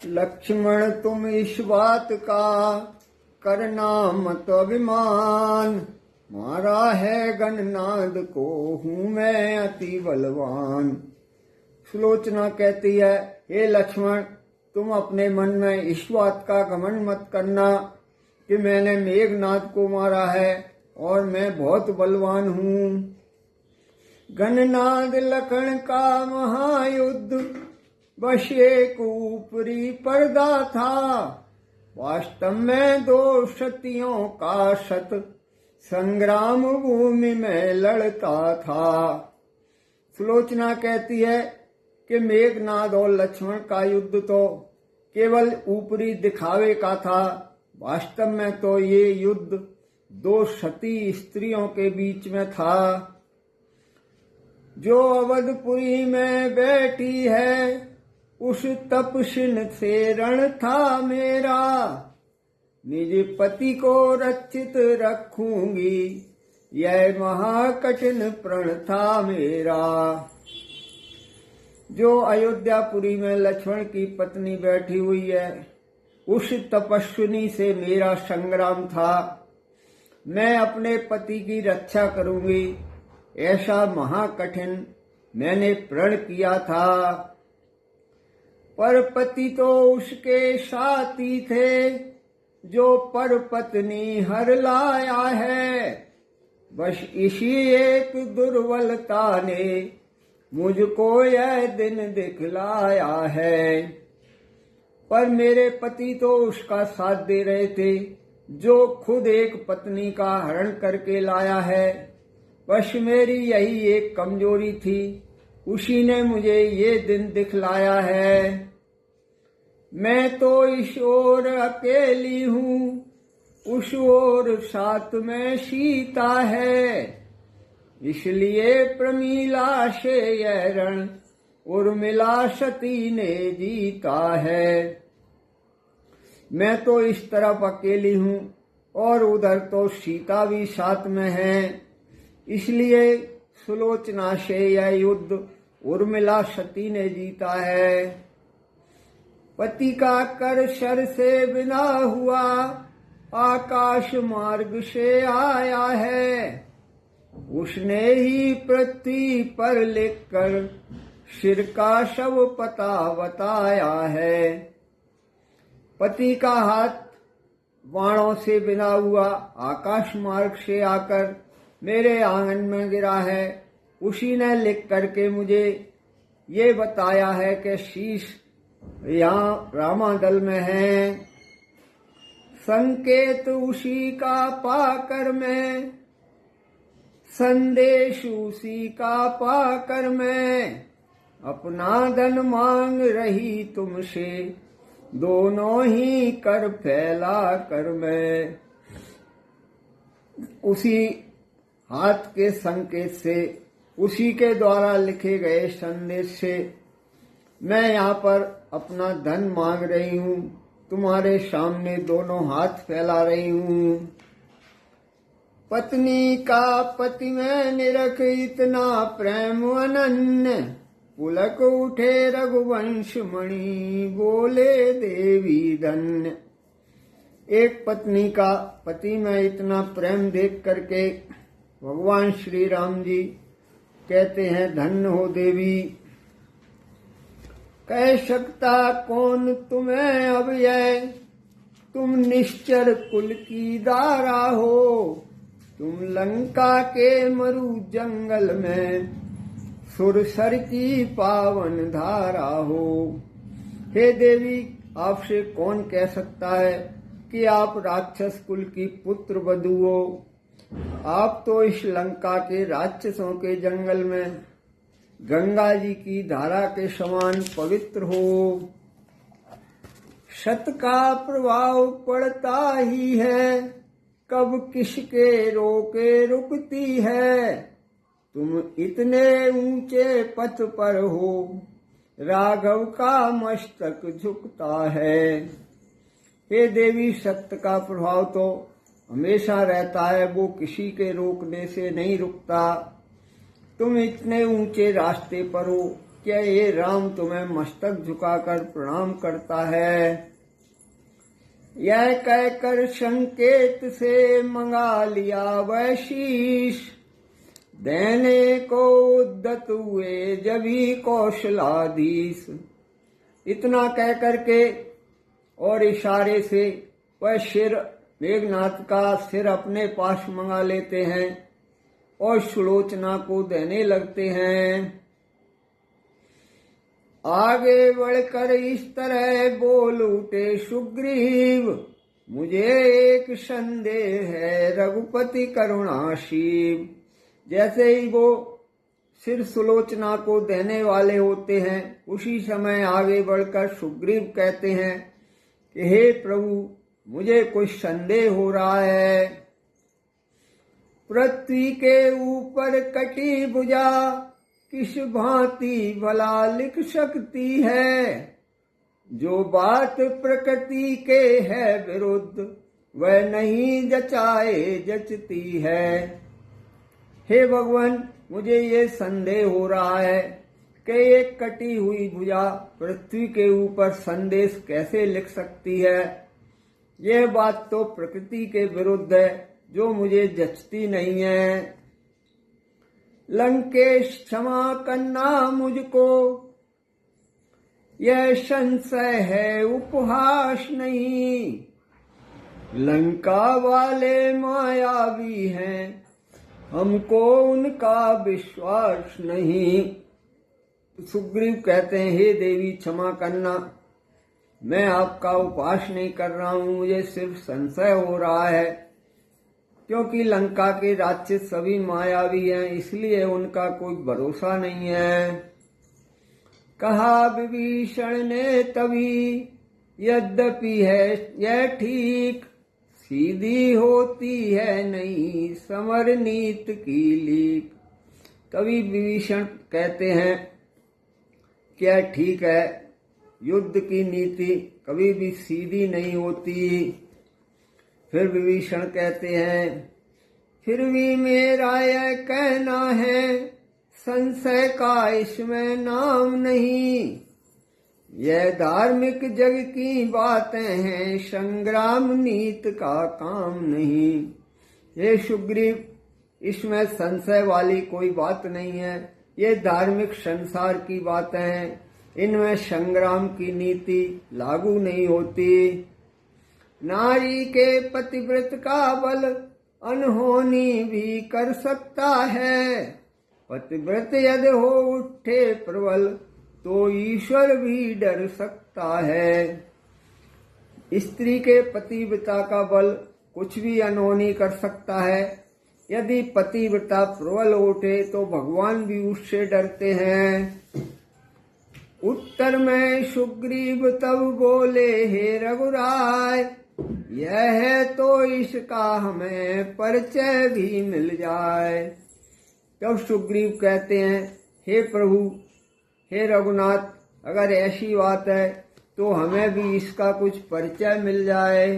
लक्ष्मण तुम इस बात का करना मत अभिमान, मारा है गणनाद को हूं मैं अति बलवान। सुलोचना कहती है, हे लक्ष्मण, तुम अपने मन में इस बात का घमंड मत करना कि मैंने मेघनाद को मारा है और मैं बहुत बलवान हूँ। गणनाद लखन का महायुद्ध बस एक ऊपरी पर्दा था, वास्तव में दो सतियों का सत संग्राम भूमि में लड़ता था। सुलोचना कहती है कि मेघनाद और लक्ष्मण का युद्ध तो केवल ऊपरी दिखावे का था, वास्तव में तो ये युद्ध दो सती स्त्रियों के बीच में था। जो अवधपुरी में बैठी है उस तपस्विन से रण था मेरा, निज पति को रक्षित रखूंगी यह महाकठिन प्रण था मेरा। जो अयोध्यापुरी में लक्ष्मण की पत्नी बैठी हुई है उस तपस्विनी से मेरा संग्राम था। मैं अपने पति की रक्षा करूंगी ऐसा महाकठिन मैंने प्रण किया था। पर पति तो उसके साथी थे जो पर पत्नी हर लाया है, बस इसी एक दुर्बलता ने मुझको यह दिन दिखलाया है। पर मेरे पति तो उसका साथ दे रहे थे जो खुद एक पत्नी का हरण करके लाया है। बस मेरी यही एक कमजोरी थी, उसी ने मुझे ये दिन दिखलाया है। मैं तो इस ओर अकेली हूँ, उस ओर साथ में सीता है, इसलिए प्रमीला से यह रण उर्मिला सती ने जीता है। मैं तो इस तरफ अकेली हूँ और उधर तो सीता भी साथ में है, इसलिए सुलोचना से यह युद्ध उर्मिला सती ने जीता है। पति का कर शर से बिना हुआ आकाश मार्ग से आया है, उसने ही पृथ्वी पर लिखकर सिर का सब पता बताया है। पति का हाथ बाणों से बिना हुआ आकाश मार्ग से आकर मेरे आंगन में गिरा है, उसी ने लिख करके मुझे ये बताया है कि शीश यहाँ रामादल में है। संकेत उसी का पाकर मैं, संदेश उसी का पाकर मैं, अपना धन मांग रही तुमसे, दोनों ही कर फैला कर मैं। उसी हाथ के संकेत से, उसी के द्वारा लिखे गए संदेश से मैं यहाँ पर अपना धन मांग रही हूँ, तुम्हारे सामने दोनों हाथ फैला रही हूँ। पत्नी का पति में निरख इतना प्रेम अनन्य, पुलक उठे रघुवंश मणि बोले देवी धन्य। एक पत्नी का पति में इतना प्रेम देख करके भगवान श्री राम जी कहते हैं, धन्य हो देवी। कह सकता कौन तुम्हें अब यह, तुम निश्चर कुल की दारा हो, तुम लंका के मरु जंगल में सुरसर की पावन धारा हो। हे देवी, आपसे कौन कह सकता है कि आप राक्षस कुल की पुत्र वधू हो। आप तो इस लंका के राक्षसों के जंगल में गंगा जी की धारा के समान पवित्र हो। सत का प्रभाव पड़ता ही है, कब किसके रोके रुकती है। तुम इतने ऊंचे पथ पर हो, राघव का मस्तक झुकता है। हे देवी, सत्य का प्रभाव तो हमेशा रहता है, वो किसी के रोकने से नहीं रुकता। तुम इतने ऊंचे रास्ते पर हो क्या ये राम तुम्हें मस्तक झुकाकर प्रणाम करता है? यह कहकर संकेत से मंगा लिया वह शीश, देने को उद्यत हुए जभी कौशलाधीश। इतना कह करके और इशारे से वह सिर, मेघनाथ का सिर अपने पास मंगा लेते हैं और सुलोचना को देने लगते हैं। आगे बढ़कर इस तरह बोल उठे सुग्रीव, मुझे एक संदेह है रघुपति करुणाशीव। जैसे ही वो सिर सुलोचना को देने वाले होते हैं, उसी समय आगे बढ़कर सुग्रीव कहते हैं कि हे प्रभु, मुझे कुछ संदेह हो रहा है। पृथ्वी के ऊपर कटी भुजा किस भांति भला लिख सकती है? जो बात प्रकृति के है विरुद्ध, वह नहीं जचाए जचती है। हे भगवान, मुझे ये संदेह हो रहा है कि एक कटी हुई भुजा पृथ्वी के ऊपर संदेश कैसे लिख सकती है। यह बात तो प्रकृति के विरुद्ध है, जो मुझे जचती नहीं है। लंकेश क्षमा करना मुझको, यह संशय है उपहास नहीं। लंका वाले मायावी हैं, हमको उनका विश्वास नहीं। सुग्रीव कहते हैं, हे देवी क्षमा करना, मैं आपका उपहास नहीं कर रहा हूं, मुझे सिर्फ संशय हो रहा है, क्योंकि लंका के राक्षस सभी मायावी हैं, इसलिए उनका कोई भरोसा नहीं है। कहा विभीषण ने तभी, यद्यपि है यह ठीक, सीधी होती है नहीं समर नीत की लीक। कवि विभीषण कहते हैं क्या ठीक है, युद्ध की नीति कभी भी सीधी नहीं होती। फिर विभीषण कहते हैं, फिर भी मेरा यह कहना है, संशय का इसमें नाम नहीं। यह धार्मिक जग की बातें हैं, संग्राम नीत का काम नहीं। ये सुग्रीव, इसमें संशय वाली कोई बात नहीं है, ये धार्मिक संसार की बातें हैं, इनमें संग्राम की नीति लागू नहीं होती। नारी के पतिव्रत का बल अनहोनी भी कर सकता है, पतिव्रत यदि हो उठे प्रबल तो ईश्वर भी डर सकता है। स्त्री के पतिव्रता का बल कुछ भी अनहोनी कर सकता है, यदि पतिव्रता प्रबल उठे तो भगवान भी उससे डरते हैं। उत्तर में सुग्रीव तब बोले, हे रघुराय, यह है तो इसका हमें परिचय भी मिल जाए। तब सुग्रीव कहते हैं, हे प्रभु, हे रघुनाथ, अगर ऐसी बात है तो हमें भी इसका कुछ परिचय मिल जाए।